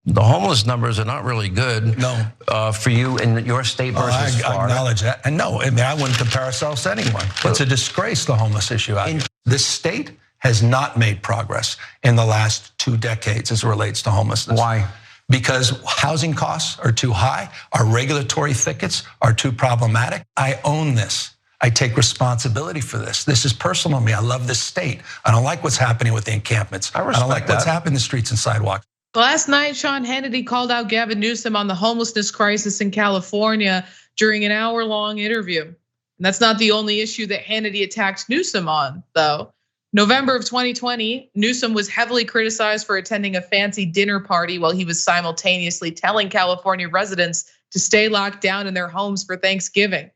The homeless numbers are not really good. No. For you in your state versus Florida. I acknowledge that. And no, I mean, I wouldn't compare ourselves to anyone. It's a disgrace, the homeless issue out here. This state has not made progress in the last 2 decades as it relates to homelessness. Why? Because housing costs are too high, our regulatory thickets are too problematic. I own this. I take responsibility for this. This is personal to me. I love this state. I don't like what's happening with the encampments. I don't like what's happening in the streets and sidewalks. Last night, Sean Hannity called out Gavin Newsom on the homelessness crisis in California during an hour-long interview. And that's not the only issue that Hannity attacked Newsom on, though. November of 2020, Newsom was heavily criticized for attending a fancy dinner party while he was simultaneously telling California residents to stay locked down in their homes for Thanksgiving.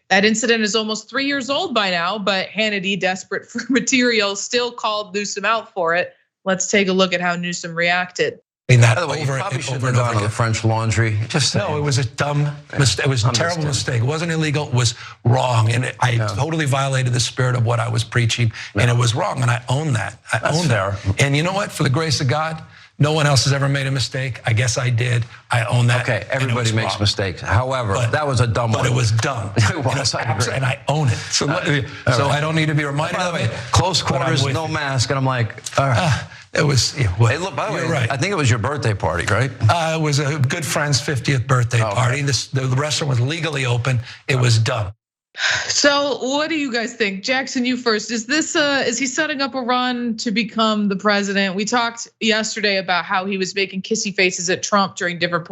That incident is almost 3 years old by now, but Hannity, desperate for material, still called Newsom out for it. Let's take a look at how Newsom reacted. By the way, you probably should have gone to the French Laundry. No, it was a dumb mistake. It was a terrible mistake. It wasn't illegal. It was wrong, and I totally violated the spirit of what I was preaching, and it was wrong, and I own that. I own that. And you know what? For the grace of God, no one else has ever made a mistake. I guess I did. I own that. Okay, everybody makes mistakes. However, that was a dumb one. But it was dumb. It was, and I own it. So I don't need to be reminded of it. Close quarters, no mask, and I'm like, all right. It was. Hey, look, by the way, right. I think it was your birthday party, right? It was a good friend's 50th birthday party. The restaurant was legally open. It was dumb. So what do you guys think? Jackson, you first. Is he setting up a run to become the president? We talked yesterday about how he was making kissy faces at Trump during different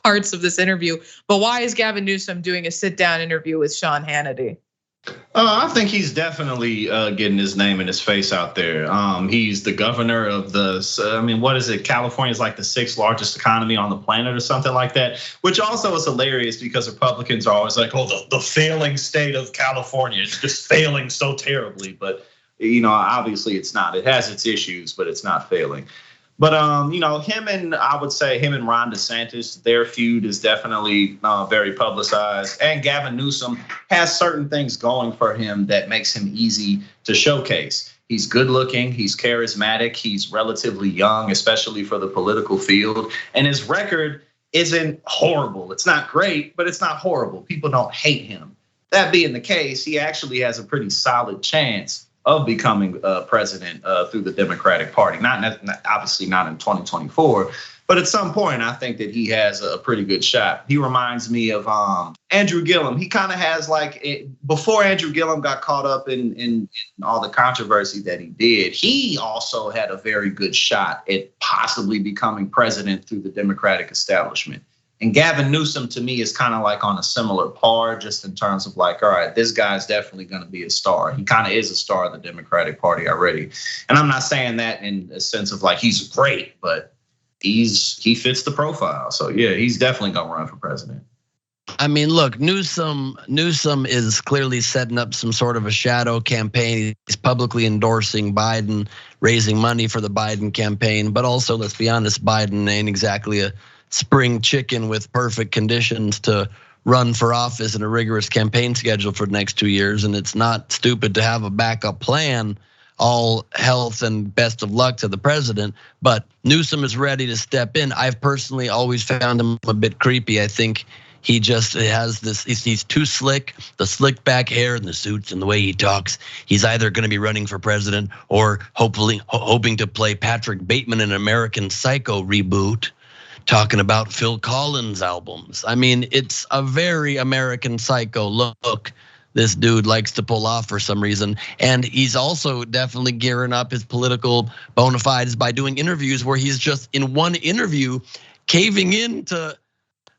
parts of this interview. But why is Gavin Newsom doing a sit-down interview with Sean Hannity? I think he's definitely getting his name and his face out there. He's the governor of what is it? California is like the 6th largest economy on the planet or something like that, which also is hilarious because Republicans are always like, oh, the failing state of California. It's just failing so terribly. But, obviously it's not. It has its issues, but it's not failing. But him and Ron DeSantis, their feud is definitely very publicized. And Gavin Newsom has certain things going for him that makes him easy to showcase. He's good looking, he's charismatic, he's relatively young, especially for the political field. And his record isn't horrible. It's not great, but it's not horrible. People don't hate him. That being the case, he actually has a pretty solid chance of becoming president through the Democratic Party. Obviously not in 2024, but at some point I think that he has a pretty good shot. He reminds me of Andrew Gillum. He kind of has before Andrew Gillum got caught up in all the controversy that he did, he also had a very good shot at possibly becoming president through the Democratic establishment. And Gavin Newsom, to me, is kind of like on a similar par, just in terms of all right, this guy's definitely going to be a star. He kind of is a star of the Democratic Party already. And I'm not saying that in a sense of he's great, but he fits the profile. So yeah, he's definitely going to run for president. I mean, look, Newsom is clearly setting up some sort of a shadow campaign. He's publicly endorsing Biden, raising money for the Biden campaign. But also, let's be honest, Biden ain't exactly a spring chicken with perfect conditions to run for office and a rigorous campaign schedule for the next 2 years. And it's not stupid to have a backup plan. All health and best of luck to the president. But Newsom is ready to step in. I've personally always found him a bit creepy. I think he just has this, he's too slick, the slick back hair and the suits and the way he talks. He's either gonna be running for president or hoping to play Patrick Bateman in American Psycho reboot, talking about Phil Collins albums. I mean, it's a very American Psycho look this dude likes to pull off for some reason. And he's also definitely gearing up his political bona fides by doing interviews where he's just in one interview caving into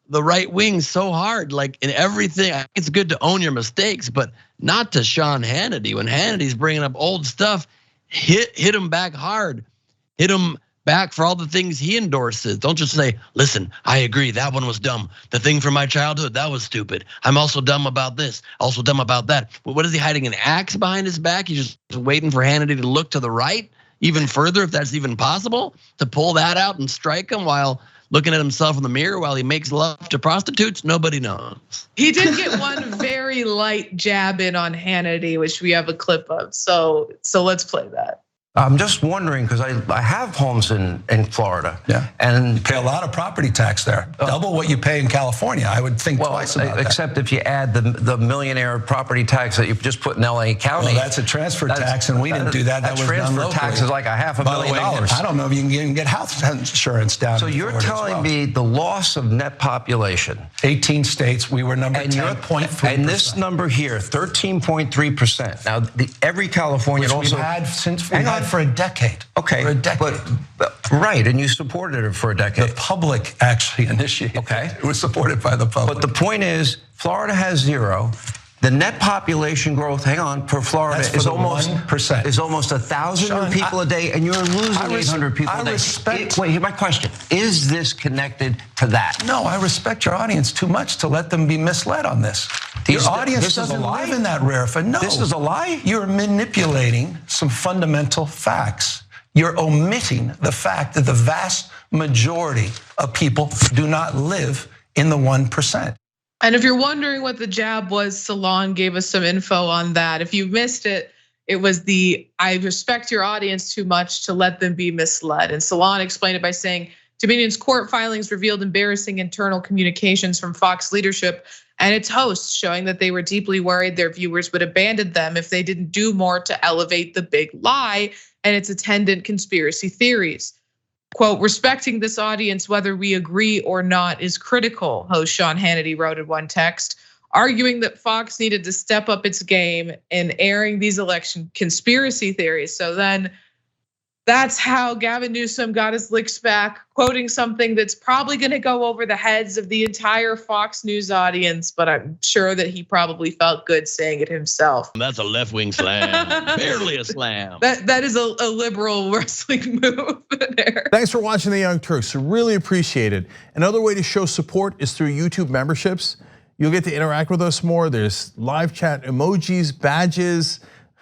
the right wing so hard, like in everything. I think it's good to own your mistakes, but not to Sean Hannity. When Hannity's bringing up old stuff, hit him back hard, hit him back for all the things he endorses. Don't just say, listen, I agree, that one was dumb. The thing from my childhood, that was stupid. I'm also dumb about this, also dumb about that. What is he hiding, an axe behind his back? He's just waiting for Hannity to look to the right even further, if that's even possible, to pull that out and strike him while looking at himself in the mirror while he makes love to prostitutes? Nobody knows. He did get one very light jab in on Hannity, which we have a clip of. So let's play that. I'm just wondering because I have homes in Florida. Yeah. And You pay a lot of property tax there, double what you pay in California. I would think twice about that. Except if you add the millionaire property tax that you just put in LA County. Well, that's a transfer tax, and we didn't do that. That was done transfer locally. tax is like $500 By the million. way, I don't know if you can even get house insurance down. So in you're Florida as telling well. me the loss of net population, 18 states, we were number and 10.3%. and this number here, 13.3%. Now, every Californian Which also we've had for a decade. Okay, For a decade. but right, and you supported it for a decade. The public actually initiated. Okay. It was supported by the public. But the point is, Florida has 0. The net population growth, hang on, per Florida That's for is the almost 1%. Is almost 1,000 Sean, people a day, and you're losing 800 people a day. Wait, here's my question: is this connected to that? No, I respect your audience too much to let them be misled on this. Your audience this is a doesn't lie? live in that rarefied. No, This is a lie? You're manipulating some fundamental facts. You're omitting the fact that the vast majority of people do not live in the 1%. And if you're wondering what the jab was, Salon gave us some info on that. If you missed it, it was I respect your audience too much to let them be misled. And Salon explained it by saying, Dominion's court filings revealed embarrassing internal communications from Fox leadership and its hosts, showing that they were deeply worried their viewers would abandon them if they didn't do more to elevate the big lie and its attendant conspiracy theories. Quote, respecting this audience, whether we agree or not, is critical, host Sean Hannity wrote in one text, arguing that Fox needed to step up its game in airing these election conspiracy theories. So then that's how Gavin Newsom got his licks back, quoting something that's probably gonna go over the heads of the entire Fox News audience, but I'm sure that he probably felt good saying it himself. That's a left-wing slam, barely a slam. That is a liberal wrestling move there. Thanks for watching The Young Turks, really appreciate it. Another way to show support is through YouTube memberships. You'll get to interact with us more. There's live chat emojis, badges.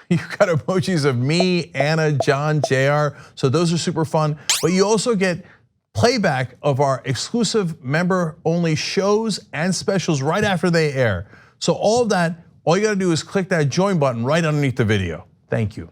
You've got emojis of me, Anna, John, JR. So those are super fun. But you also get playback of our exclusive member-only shows and specials right after they air. So all of that, all you gotta do is click that join button right underneath the video. Thank you.